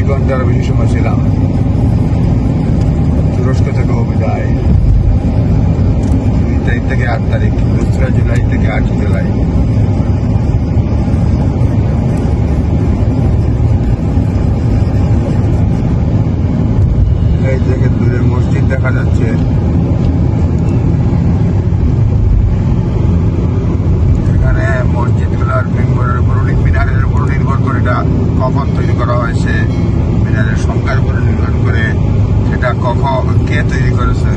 ঘন্টারও বেশি সময় ছিলাম। তুরস্ক থেকেও বিদায় 2 তারিখ থেকে 8 তারিখ, 2 জুলাই থেকে 8 জুলাই। এই থেকে দূরে মসজিদ দেখা যাচ্ছে। এখানে মসজিদগুলোর মেম্বরের উপর, মিনারের উপর নির্ভর করে এটা কখন তৈরি করা হয়েছে, মিনারের সংখ্যার উপর নির্ভর করে সেটা কখন কে তৈরি করেছে।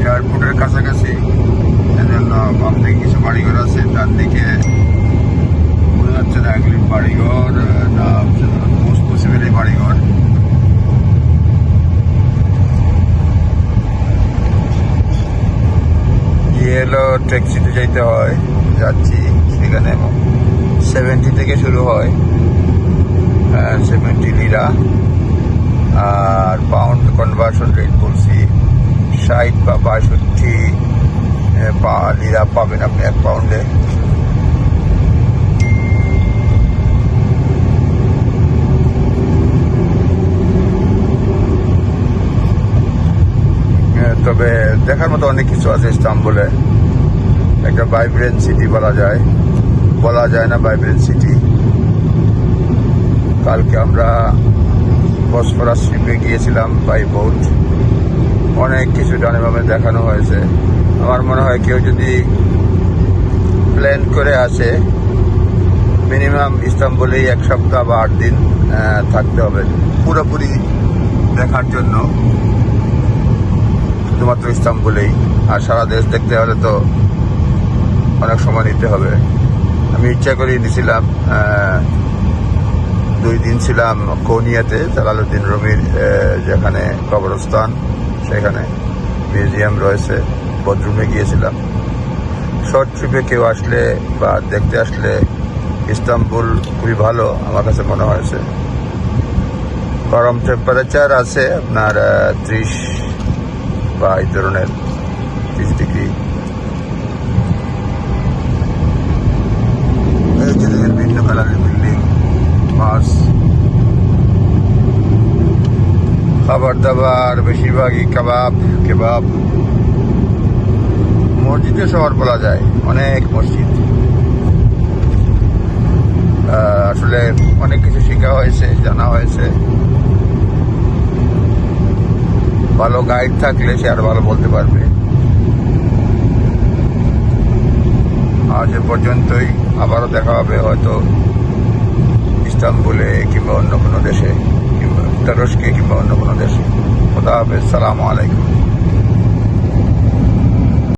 এয়ারপোর্টের কাছাকাছি, এজন্য বাম দিকে কিছু বাড়িঘর আছে, তার দিকে বোঝা যাচ্ছে না এগুলি বাড়িঘর না, মোস্ট পসিবলি বাড়িঘর। গিয়ে এলো ট্যাক্সিতে যাইতে হয়, যাচ্ছি। সেখানে 70 থেকে শুরু হয়, 70 লিরা, আর পাউন্ড কনভার্সন রেট বলছি 60 বা 62 লিরা পাবেন আপনি 1 পাউন্ডে। তবে দেখার মতো অনেক কিছু আছে ইস্তাম্বুলে। একটা ভাইব্রেন্ট সিটি বলা যায় না ভাইব্রেন্ট সিটি। কালকে আমরা বসফরাস শিপে গিয়েছিলাম বাই বোট। অনেক কিছু ডানেভাবে দেখানো হয়েছে। আমার মনে হয় কেউ যদি প্ল্যান করে আসে, মিনিমাম ইস্তাম্বুলেই 1 সপ্তাহ বা 8 দিন থাকতে হবে পুরোপুরি দেখার জন্য, শুধুমাত্র ইস্তাম্বুলেই। আর সারা দেশ দেখতে হলে তো অনেক সময় নিতে হবে। আমি ইচ্ছা করে নিয়েছিলাম, 2 দিন ছিলাম কোনিয়াতে, জালালউদ্দিন রুমির যেখানে কবরস্থান, সেখানে মিউজিয়াম রয়েছে, বদরুমে গিয়েছিলাম। শর্ট ট্রিপে কেউ আসলে বা দেখতে আসলে ইস্তাম্বুল খুবই ভালো আমার কাছে মনে হয়েছে। গরম টেম্পারেচার আছে আপনার 30 বা এই ধরনের 30 ডিগ্রি। এই যে ভিন্ন কালারের বিল্ডিং, বাস, খাবার দাবার বেশিরভাগই কেবাব। মসজিদে শহর বলা যায়, অনেক মসজিদ। আসলে অনেক কিছু শেখা হয়েছে, জানা হয়েছে। ভালো গাইড থাকলে সে আরো ভালো বলতে পারবে। আজ এ পর্যন্তই, আবারও দেখা হবে হয়তো ইস্তাম্বুলে কিংবা অন্য কোনো দেশে, কিংবা তুরস্কে কিংবা অন্য কোনো দেশে। খোদা হাফেজ, সালামু আলাইকুম।